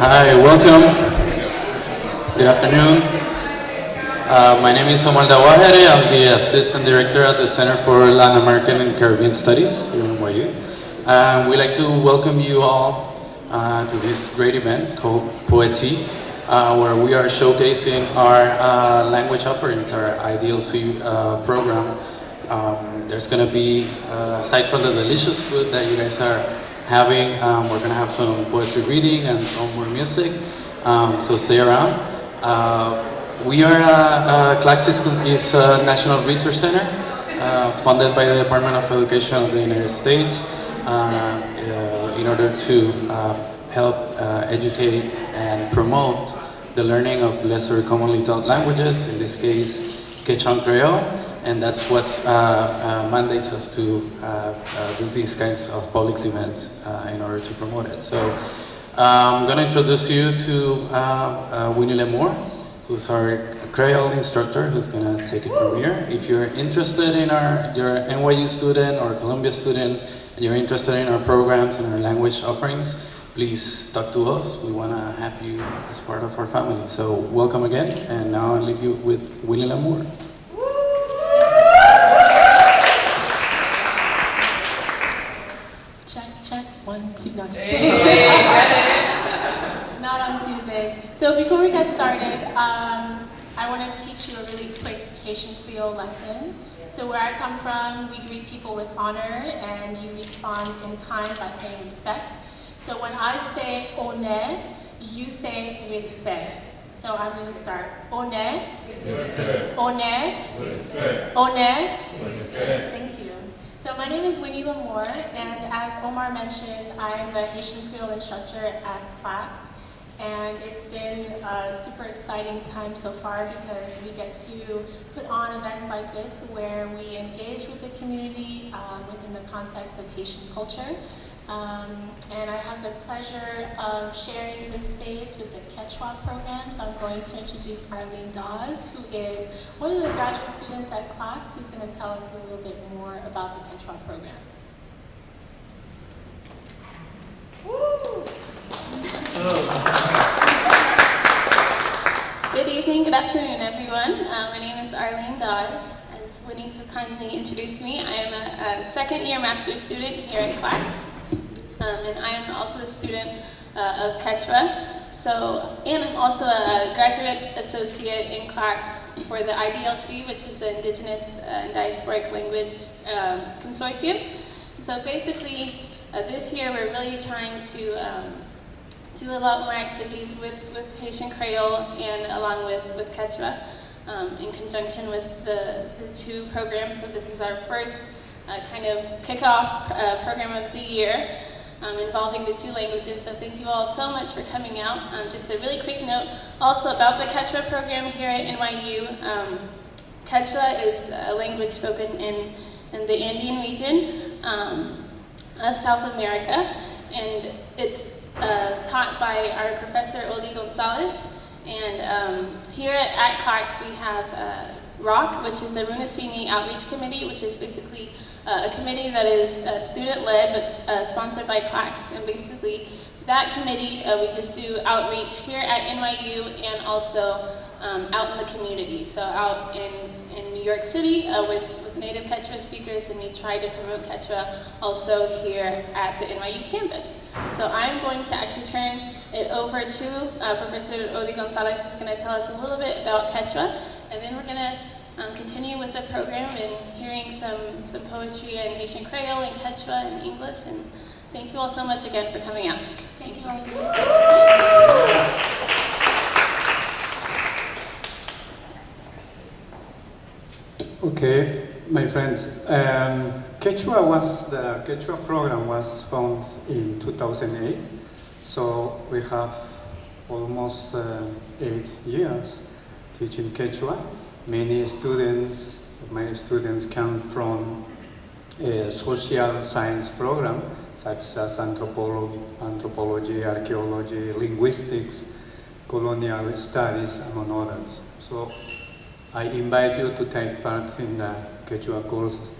Hi, welcome. Good afternoon. My name is Omar Dawahere. I'm the Assistant Director at the Center for Latin American and Caribbean Studies here in NYU. We'd like to welcome you all to this great event called PoeTEA, where we are showcasing our language offerings, our IDLC program. There's going to be, aside from the delicious food that you guys are having, we're going to have some poetry reading and some more music, so stay around. We are, CLACS is a National Research Center funded by the Department of Education of the United States in order to help educate and promote the learning of lesser commonly taught languages, in this case Quechua and Kreyòl, and that's what mandates us to do these kinds of public events in order to promote it. So I'm going to introduce you to Wynnie Lamour, who's our Kreyòl instructor, who's going to take it from here. If you're interested in you're an NYU student or Columbia student, and you're interested in our programs and our language offerings, please talk to us. We want to have you as part of our family. So welcome again, and now I'll leave you with Wynnie Lamour. Check, 1, 2, no, just kidding. Not on Tuesdays. So before we get started, I want to teach you a really quick Haitian Creole lesson. So where I come from, we greet people with honor, and you respond in kind by saying respect. So when I say honnête, you say respect. So I'm going to start. Honnête, honnête, honnête. Thank you. So my name is Wynnie Lamour, and as Omar mentioned, I'm the Haitian Creole instructor at CLACS. And it's been a super exciting time so far because we get to put on events like this where we engage with the community within the context of Haitian culture. And I have the pleasure of sharing this space with the Quechua program. So I'm going to introduce Arlene Dawes, who is one of the graduate students at CLACS, who's going to tell us a little bit more about the Quechua program. Woo! Good evening, good afternoon, everyone. My name is Arlene Dawes. As Wynnie so kindly introduced me, I am a second-year master's student here at CLACS, and I am also a student of Quechua. And I'm also a graduate associate in CLACS for the IDLC, which is the Indigenous and Diasporic Language Consortium. So basically, this year we're really trying to do a lot more activities with Haitian Creole and along with Quechua in conjunction with the two programs. So this is our first kind of kickoff program of the year involving the two languages. So thank you all so much for coming out. Just a really quick note also about the Quechua program here at NYU. Quechua is a language spoken in the Andean region of South America, and it's taught by our professor Odi Gonzales. And here at CLACS we have ROC, which is the Runasini Outreach Committee, which is basically a committee that is student-led but sponsored by CLACS. And basically that committee, we just do outreach here at NYU and also out in the community. So out in New York City with native Quechua speakers, and we try to promote Quechua also here at the NYU campus. So I'm going to actually turn it over to Professor Odi Gonzales, who's going to tell us a little bit about Quechua, and then we're going to continue with the program and hearing some poetry in Haitian Creole and Quechua and English. And thank you all so much again for coming out. Thank you all. Okay, my friends. The Quechua program was founded in 2008, so we have almost 8 years teaching Quechua. Many students, my students come from a social science program, such as anthropology, archaeology, linguistics, colonial studies, among others. So I invite you to take part in the Quechua courses,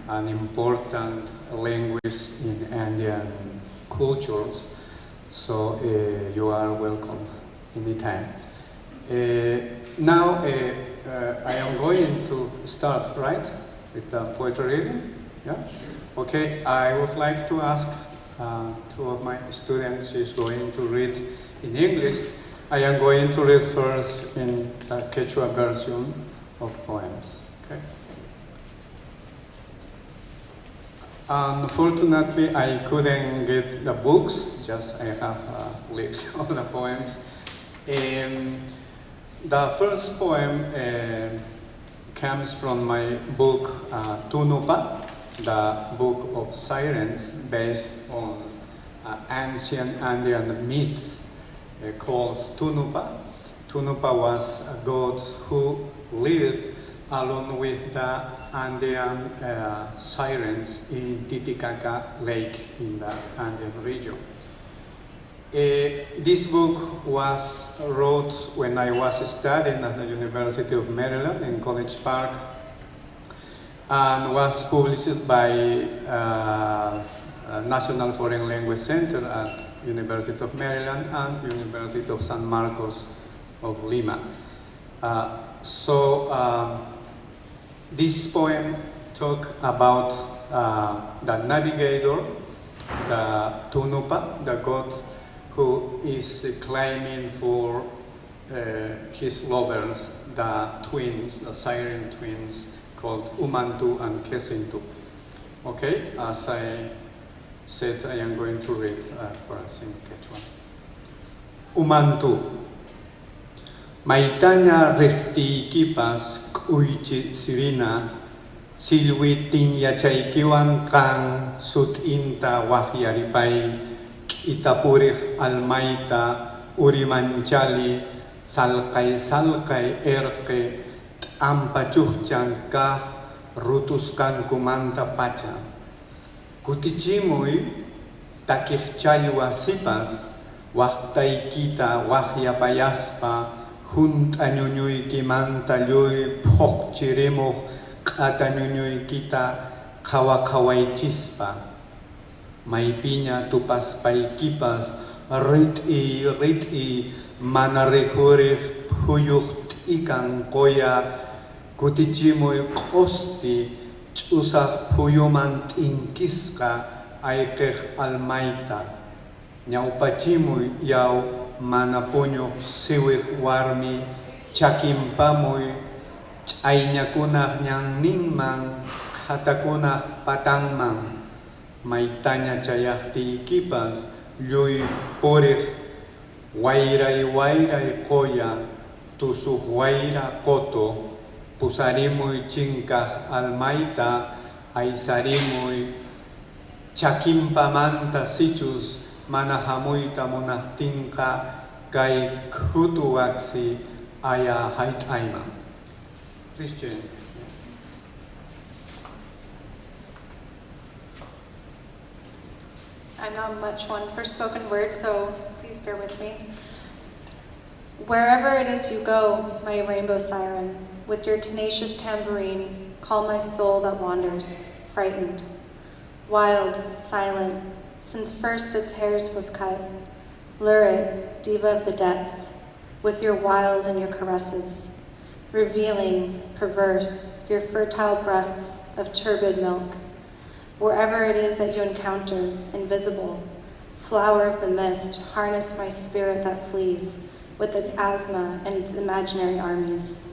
an important language in Indian cultures. So you are welcome anytime. Now I am going to start, right, with the poetry reading. Yeah. Okay. I would like to ask two of my students. She's going to read in English. I am going to read first in the Quechua version of poems. Okay. Unfortunately, I couldn't get the books. Just I have lips of the poems. The first poem comes from my book Tunupa, the book of sirens, based on ancient Andean myth called Tunupa. Tunupa was a god who lived along with the Andean sirens in Titicaca Lake in the Andean region. This book was wrote when I was studying at the University of Maryland in College Park, and was published by National Foreign Language Center at University of Maryland and University of San Marcos of Lima. This poem talks about the navigator, the Tunupa, the god who is claiming for his lovers, the twins, the siren twins called Umantu and Kesintu. Okay, as I said, I am going to read first in Quechua. Umantu. Maitanya refti kipas kuichi sirina silwitin yachaykiwan kang sut inta wahyaripay itapurih almaita urimanchali salkay erke ampachuhchan kah rutuskan kumanta pacha kutichimuy takihchalwa sipas waktay kita wahyapayaspa Huntanyunyuy kimanta lluy phokchirimuj k'atanyuñuy kita qhawaqhaway chispa maypiña tupaspaykipas rit'i mana rihurij phuyuq t'ika qoya kutichimuy q'usti ch'usaq phuyuman t'inqisqa ayqij almayta ñawpachimuy yaw mana puñuq siwiq warmi chakinpamuy ch'ayñakunaq ñanninman qhatakunaq patanman maytaña chayaqtiykipas lluy puriq wayray qoya tusuq wayra qoto pusarimuy chinkaq almayta aysarimuy chakinpamanta sichus mana hamuyta munaqtinqa kay khutu waqsi aya hayt'ayman. Please change. I'm not much one for spoken word, so please bear with me. Wherever it is you go, my rainbow siren, with your tenacious tambourine, call my soul that wanders, frightened, wild, silent, since first its hairs was cut. Lurid, diva of the depths, with your wiles and your caresses, revealing, perverse, your fertile breasts of turbid milk. Wherever it is that you encounter, invisible, flower of the mist, harness my spirit that flees, with its asthma and its imaginary armies.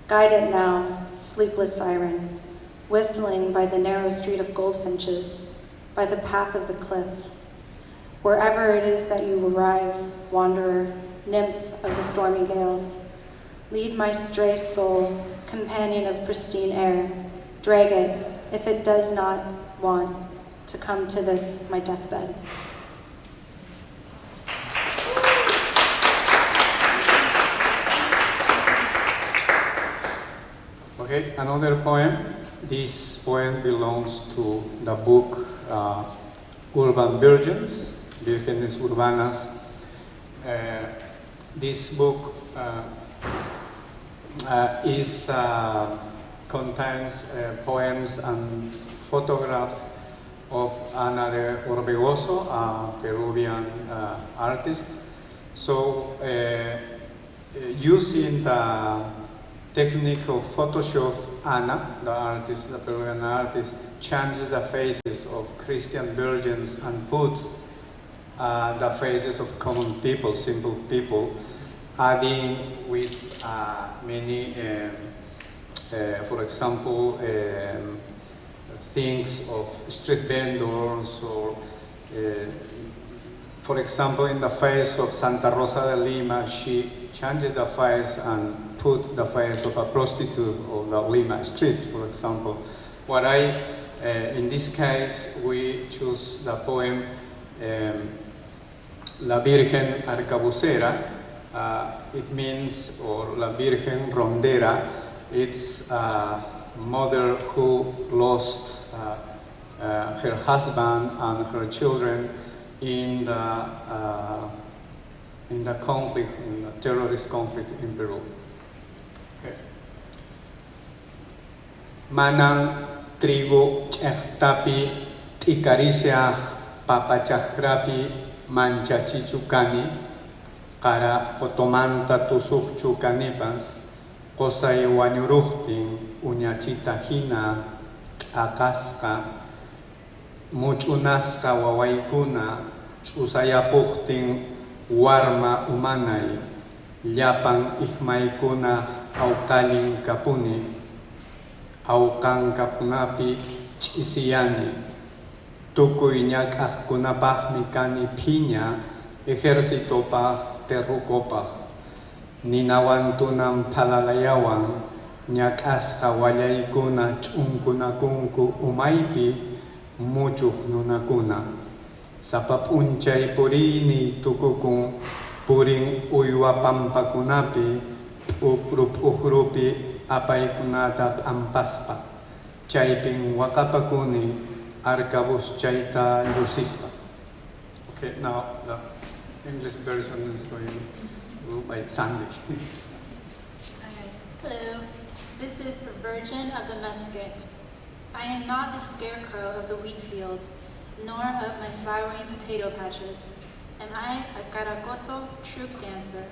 Guide it now, sleepless siren, whistling by the narrow street of goldfinches, by the path of the cliffs. Wherever it is that you arrive, wanderer, nymph of the stormy gales, lead my stray soul, companion of pristine air, drag it, if it does not want to come to this, my deathbed. Okay, another poem. This poem belongs to the book Urban Virgins, Vírgenes Urbanas. This book contains poems and photographs of Ana Orbegoso, a Peruvian artist. So using the technique of Photoshop, Ana, the artist, the Peruvian artist, changes the faces of Christian virgins and put the faces of common people, simple people, adding with many, for example, things of street vendors, or for example, in the face of Santa Rosa de Lima, she changed the face and put the face of a prostitute of the Lima streets, for example. What in this case, we choose the poem La Virgen Arcabucera. It means, or La Virgen Rondera, it's a mother who lost her husband and her children in the conflict, in the terrorist conflict in Peru. Okay. Manang trigo chehtapi tikarisiach papachahrapi manchachichukani kara potomanta tusukchukanipas kosay wanyuruhtin uñachita hina akaska muchunaska wawaykuna ch'usayapuhtin warma umanay llapan ihmaykuna awqalin kapuni awqankapunapi ch'isiyani tukuy ñak'aqkunapaqmi kani phiña ejércitopaq terrukopaq ninawantunan phalalayawan ñak'asqa wallaykuna ch'unkunakunku umaypi muchuq nunakuna sapa p'unchay purini tukukun purin uywa pampakunapi p'uhrupi apaykunata p'ampaspa chaypin waqapakuni arcabuz chayta lusispa. Okay, now the English version is going to go by Sandy. Hello, this is Virgin of the Musket. I am not a scarecrow of the wheat fields, nor of my flowering potato patches. Am I a caracoto troop dancer?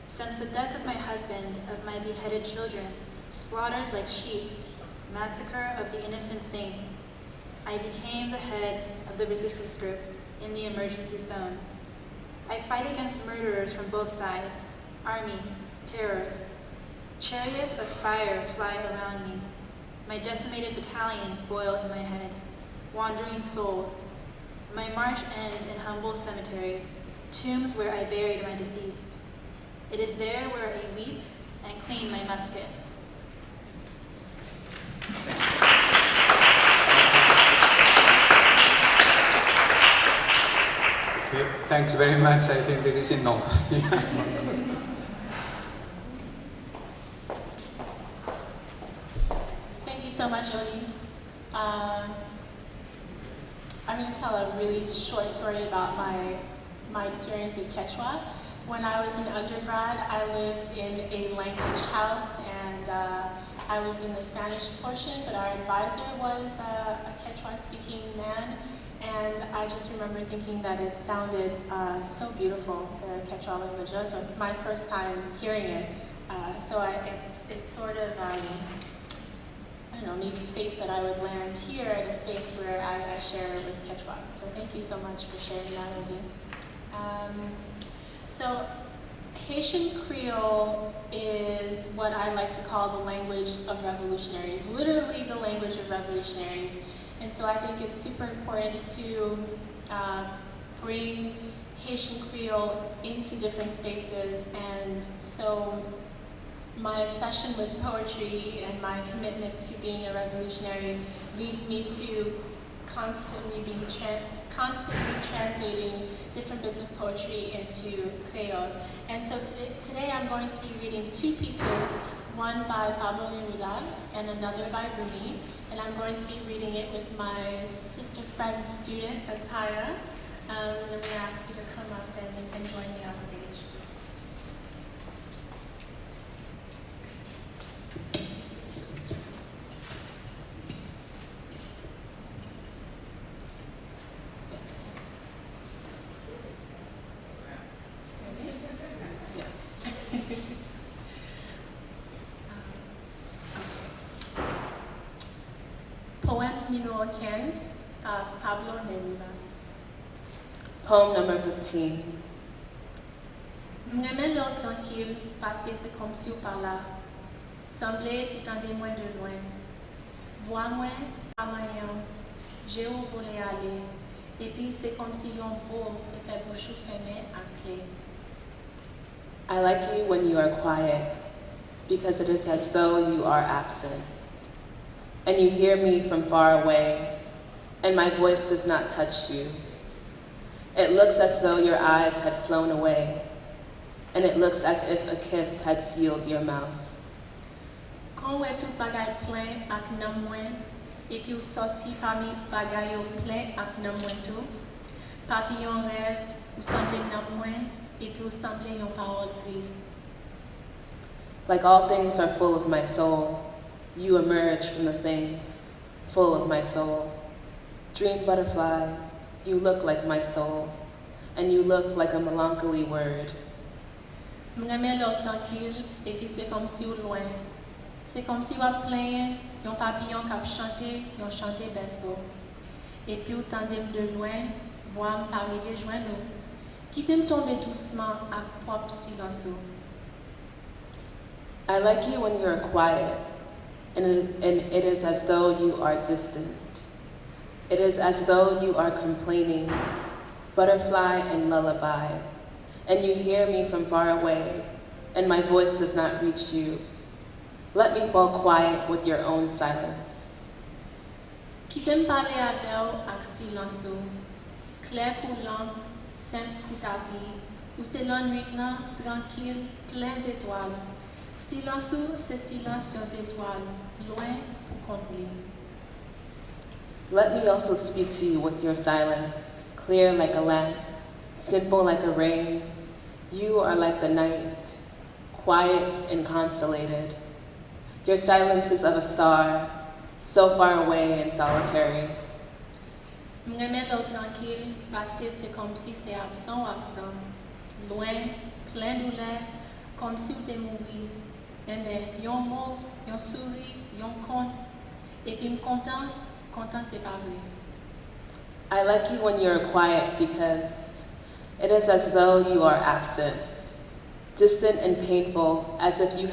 Since the death of my husband, of my beheaded children, slaughtered like sheep, massacre of the innocent saints, I became the head of the resistance group in the emergency zone. I fight against murderers from both sides, army, terrorists. Chariots of fire fly around me. My decimated battalions boil in my head, wandering souls. My march ends in humble cemeteries, tombs where I buried my deceased. It is there where I weep and clean my musket. Okay, thanks very much. I think that is enough. Thank you so much, Odi. I'm going to tell a really short story about my experience with Quechua. When I was an undergrad, I lived in a language house, and I lived in the Spanish portion, but our advisor was a Quechua-speaking man, and I just remember thinking that it sounded so beautiful, the Quechua language. That was my first time hearing it, it's sort of, I don't know, maybe fate that I would land here at a space where I share with Quechua. So thank you so much for sharing that with me. So Haitian Creole is what I like to call the language of revolutionaries, literally the language of revolutionaries. And so I think it's super important to bring Haitian Creole into different spaces. And so my obsession with poetry and my commitment to being a revolutionary leads me to constantly translating different bits of poetry into Kreyòl. And so today I'm going to be reading two pieces, one by Pablo Neruda and another by Rumi. And I'm going to be reading it with my sister friend student, Ataya. And I'm going to ask you to come up and join me on stage. numéro 15 par Pablo Neruda. Poem number 15. M'aimais l'heure tranquille parce que c'est comme si ou par là. Semblait ou tendez-moi de loin. Vois-moi, à moyen, j'ai où voler aller. Et puis c'est comme si yon beau te fait bouchou fermé à clé. I like you when you are quiet, because it is as though you are absent. And you hear me from far away, and my voice does not touch you. It looks as though your eyes had flown away, and it looks as if a kiss had sealed your mouth. Quand ouais tout bagay plein ak nan mwen, et puis ou sorti parmi bagay yo plein ak nan mwen tout, papillon rêve, ou semble nan mwen, et puis ou semble yon parole triste. Like all things are full of my soul, you emerge from the things full of my soul. Dream butterfly, you look like my soul, and you look like a melancholy word. M'aimais l'heure tranquille, et puis c'est comme si ou loin. C'est comme si ou plein, yon papillon kap chante, yon chante berceau. Et puis ou tandem de loin, voix m'arriver joindre nous. Quitte me tomber doucement ak propre silence. I like you when you are quiet, and it is as though you are distant. It is as though you are complaining, butterfly and lullaby, and you hear me from far away, and my voice does not reach you. Let me fall quiet with your own silence. Quitte me parler avec ak silence. Clair coulant, simple coup tapis, ou c'est la nuit nan, tranquille, plein étoiles. Silence ou c'est silence yon étoiles, loin pour contempler. Let me also speak to you with your silence, clear like a lamp, simple like a ring. You are like the night, quiet and constellated. Your silence is of a star, so far away and solitary. M'aimais l'eau tranquille parce que c'est comme si c'est absent ou absent, loin, plein douleur, comme si ou t'es mouru. Mais yon mot, yon souris, yon compte, et puis m'content, content c'est pas vrai. I like you when you are quiet because it is as though you are absent, distant and painful, as if you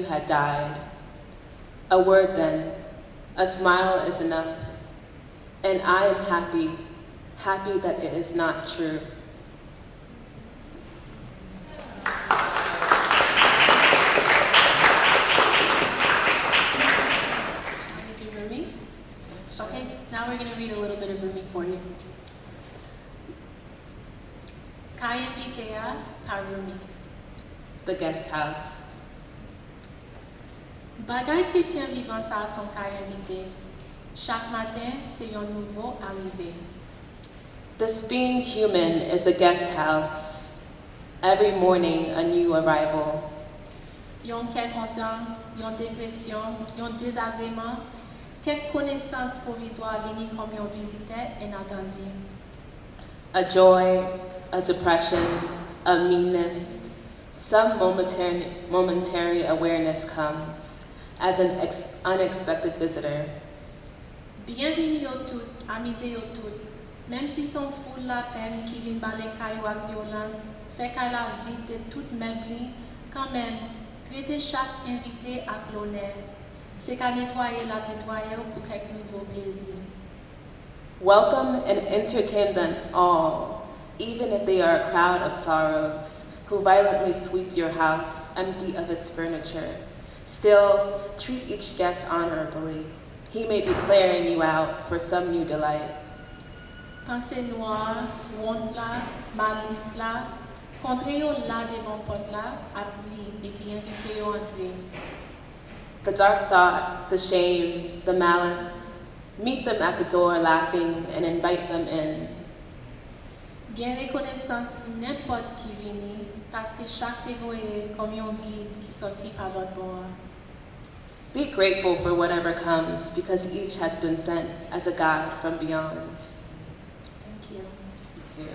had died. A word then, a smile is enough, and I am happy, happy that it is not true. Do Rumi? Okay, now we're going to read a little bit of Rumi for you. PoeTEA par Rumi. The guest house. Bagay chrétien vivant ça son cas invité. Chaque matin, c'est un nouveau arrivé. This being human is a guest house. Every morning, a new arrival. Yon quel content, yon dépression, yon désagrément, quelques connaissances provisoires venir comme yon visiteur inattendu. A joy, a depression, a meanness, some momentary awareness comes as an unexpected visitor. Bienvenue yo tout, amusez yo tout. Même si son foule la peine qui vient balai caillou avec violence, fait qu'elle a vite tout meublé, quand même, traiter chaque invité avec l'honneur. C'est qu'à nettoyer la nettoyer pour quelques nouveaux plaisirs. Welcome and entertain them all, even if they are a crowd of sorrows who violently sweep your house empty of its furniture. Still, treat each guest honorably. He may be clearing you out for some new delight. Pensée noire, honte là, malice là, contrez yo là devant porte là, appui et puis invitez yo entrer. The dark thought, the shame, the malice, meet them at the door laughing and invite them in. Bien reconnaissance pour n'importe qui vini, parce que chaque te voye comme un guide qui sortit par l'autre bord. Be grateful for whatever comes because each has been sent as a guide from beyond. Thank you. Thank you.